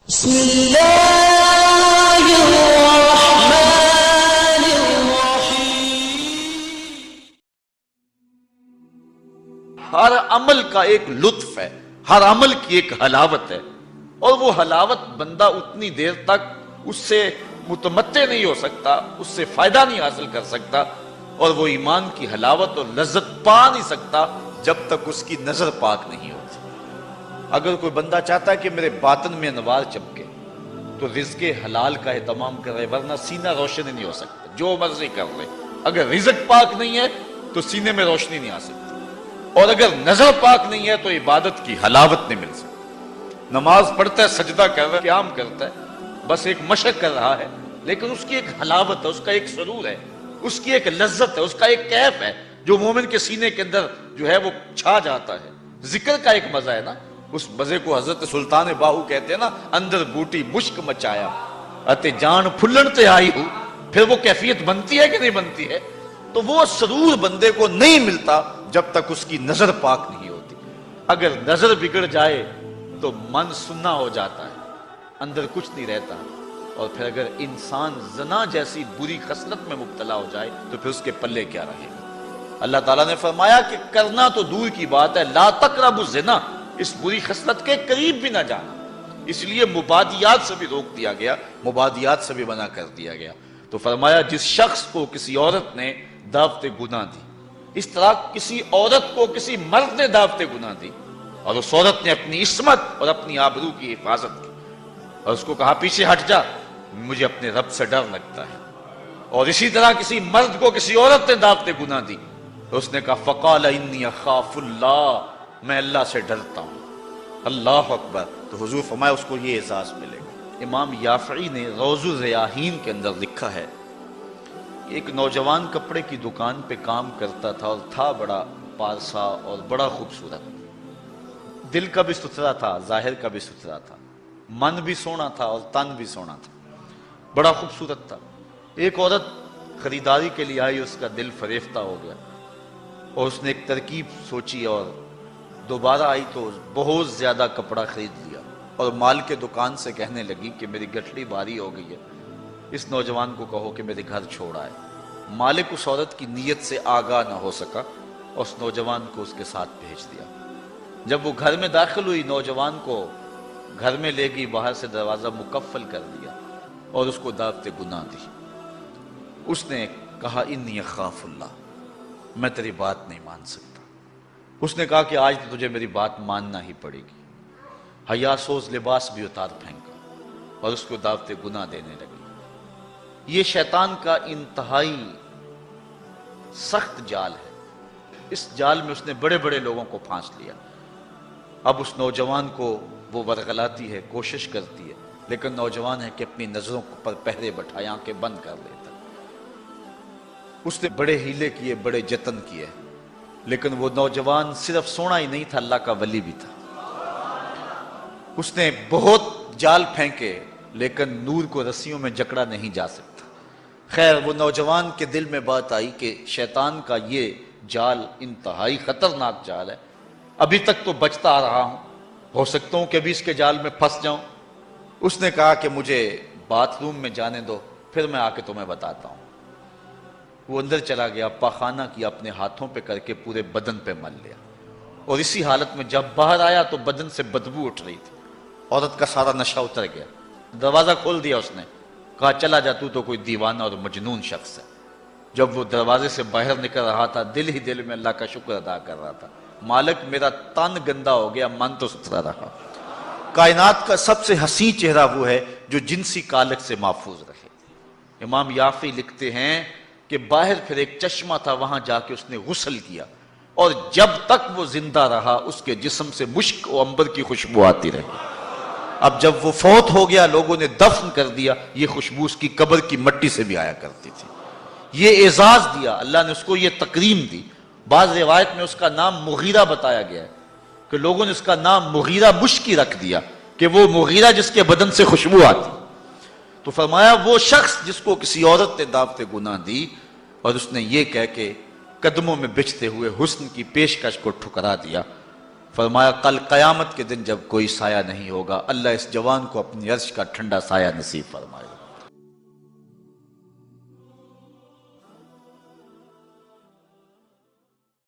بسم اللہ الرحمن الرحیم۔ ہر عمل کا ایک لطف ہے، ہر عمل کی ایک حلاوت ہے، اور وہ حلاوت بندہ اتنی دیر تک اس سے متمتع نہیں ہو سکتا، اس سے فائدہ نہیں حاصل کر سکتا، اور وہ ایمان کی حلاوت اور لذت پا نہیں سکتا جب تک اس کی نظر پاک نہیں ہوتی۔ اگر کوئی بندہ چاہتا ہے کہ میرے باطن میں انوار چمکے تو رزق حلال کا اہتمام کرے، ورنہ سینہ روشن نہیں ہو سکتا، جو مرضی کر لے۔ اگر رزق پاک نہیں ہے تو سینے میں روشنی نہیں آ سکتی، اور اگر نظر پاک نہیں ہے تو عبادت کی حلاوت نہیں مل سکتی۔ نماز پڑھتا ہے، سجدہ کر رہا ہے، قیام کرتا ہے، بس ایک مشق کر رہا ہے، لیکن اس کی ایک حلاوت ہے، اس کا ایک سرور ہے، اس کی ایک لذت ہے، اس کا ایک کیف ہے جو مومن کے سینے کے اندر جو ہے وہ چھا جاتا ہے۔ ذکر کا ایک مزہ ہے نا، اس مزے کو حضرت سلطان باہو کہتے ہیں نا، اندر بوٹی مشک مچایا اتے جان پھلن تے آئی ہو۔ پھر وہ کیفیت بنتی ہے کہ نہیں بنتی ہے؟ تو وہ سرور بندے کو نہیں ملتا جب تک اس کی نظر پاک نہیں ہوتی۔ اگر نظر بگڑ جائے تو من سننا ہو جاتا ہے، اندر کچھ نہیں رہتا، اور پھر اگر انسان زنا جیسی بری خصلت میں مبتلا ہو جائے تو پھر اس کے پلے کیا رہے گا؟ اللہ تعالیٰ نے فرمایا کہ کرنا تو دور کی بات ہے، لا تقربوا الزنا، اس بری خصلت کے قریب بھی نہ جانا۔ اس لیے مبادیات سے بھی روک دیا گیا، مبادیات سے بھی منع کر دیا گیا۔ تو فرمایا جس شخص کو کسی عورت نے دعوت گناہ دی، اس طرح کسی عورت کو کسی مرد نے دعوت گناہ دی، اور اس عورت نے اپنی عصمت اور اپنی آبرو کی حفاظت کی، اور اس کو کہا پیچھے ہٹ جا، مجھے اپنے رب سے ڈر لگتا ہے، اور اسی طرح کسی مرد کو کسی عورت نے دعوت گناہ دی تو اس نے کہا فقال انی اخاف اللہ، میں اللہ سے ڈرتا ہوں۔ اللہ اکبر۔ تو حضور فرمایا اس کو یہ اعزاز ملے گا۔ امام یافعی نے روض الریاحین کے اندر لکھا ہے، ایک نوجوان کپڑے کی دکان پہ کام کرتا تھا، اور تھا بڑا پارسا اور بڑا خوبصورت، دل کا بھی ستھرا تھا، ظاہر کا بھی ستھرا تھا، من بھی سونا تھا اور تن بھی سونا تھا، بڑا خوبصورت تھا۔ ایک عورت خریداری کے لیے آئی، اس کا دل فریفتہ ہو گیا، اور اس نے ایک ترکیب سوچی اور دوبارہ آئی تو بہت زیادہ کپڑا خرید لیا، اور مال کے دکان سے کہنے لگی کہ میری گٹھڑی بھاری ہو گئی ہے، اس نوجوان کو کہو کہ میرے گھر چھوڑ آئے۔ مالک اس عورت کی نیت سے آگاہ نہ ہو سکا، اور اس نوجوان کو اس کے ساتھ بھیج دیا۔ جب وہ گھر میں داخل ہوئی، نوجوان کو گھر میں لے گئی، باہر سے دروازہ مقفل کر دیا اور اس کو دعوت گناہ دی۔ اس نے کہا انی اخاف اللہ، میں تیری بات نہیں مان سکتا۔ اس نے کہا کہ آج تو تجھے میری بات ماننا ہی پڑے گی۔ حیا سوز لباس بھی اتار پھینکا اور اس کو دعوت گناہ دینے لگی۔ یہ شیطان کا انتہائی سخت جال ہے، اس جال میں اس نے بڑے بڑے لوگوں کو پھانس لیا۔ اب اس نوجوان کو وہ ورغلاتی ہے، کوشش کرتی ہے، لیکن نوجوان ہے کہ اپنی نظروں پر پہرے بٹھائے، آنکھیں بند کر لیتا۔ اس نے بڑے ہیلے کیے، بڑے جتن کیے، لیکن وہ نوجوان صرف سونا ہی نہیں تھا، اللہ کا ولی بھی تھا۔ اس نے بہت جال پھینکے، لیکن نور کو رسیوں میں جکڑا نہیں جا سکتا۔ خیر، وہ نوجوان کے دل میں بات آئی کہ شیطان کا یہ جال انتہائی خطرناک جال ہے، ابھی تک تو بچتا آ رہا ہوں، ہو سکتا ہوں کہ ابھی اس کے جال میں پھنس جاؤں۔ اس نے کہا کہ مجھے باتھ روم میں جانے دو، پھر میں آ کے تمہیں بتاتا ہوں۔ وہ اندر چلا گیا، پاخانہ کیا، اپنے ہاتھوں پہ کر کے پورے بدن پہ مل لیا، اور اسی حالت میں جب باہر آیا تو بدن سے بدبو اٹھ رہی تھی، عورت کا سارا نشہ اتر گیا۔ دروازہ کھول دیا اس نے، کہا چلا جا، تو کوئی دیوانہ اور مجنون شخص ہے۔ جب وہ دروازے سے باہر نکل رہا تھا، دل ہی دل میں اللہ کا شکر ادا کر رہا تھا، مالک میرا تن گندا ہو گیا، من تو ستھرا رہا۔ کائنات کا سب سے حسین چہرہ وہ ہے جو جنسی کالک سے محفوظ رہے۔ امام یافعی لکھتے ہیں کہ باہر پھر ایک چشمہ تھا، وہاں جا کے اس نے غسل کیا، اور جب تک وہ زندہ رہا اس کے جسم سے مشک و عنبر کی خوشبو آتی رہی۔ اب جب وہ فوت ہو گیا، لوگوں نے دفن کر دیا، یہ خوشبو اس کی قبر کی مٹی سے بھی آیا کرتی تھی۔ یہ اعزاز دیا اللہ نے، اس کو یہ تکریم دی۔ بعض روایت میں اس کا نام مغیرہ بتایا گیا ہے کہ لوگوں نے اس کا نام مغیرہ مشکی رکھ دیا، کہ وہ مغیرہ جس کے بدن سے خوشبو آتی۔ تو فرمایا وہ شخص جس کو کسی عورت نے دعوت گناہ دی، اور اس نے یہ کہہ کے قدموں میں بچھتے ہوئے حسن کی پیشکش کو ٹھکرا دیا، فرمایا کل قیامت کے دن جب کوئی سایہ نہیں ہوگا، اللہ اس جوان کو اپنی عرش کا ٹھنڈا سایہ نصیب فرمائے گا۔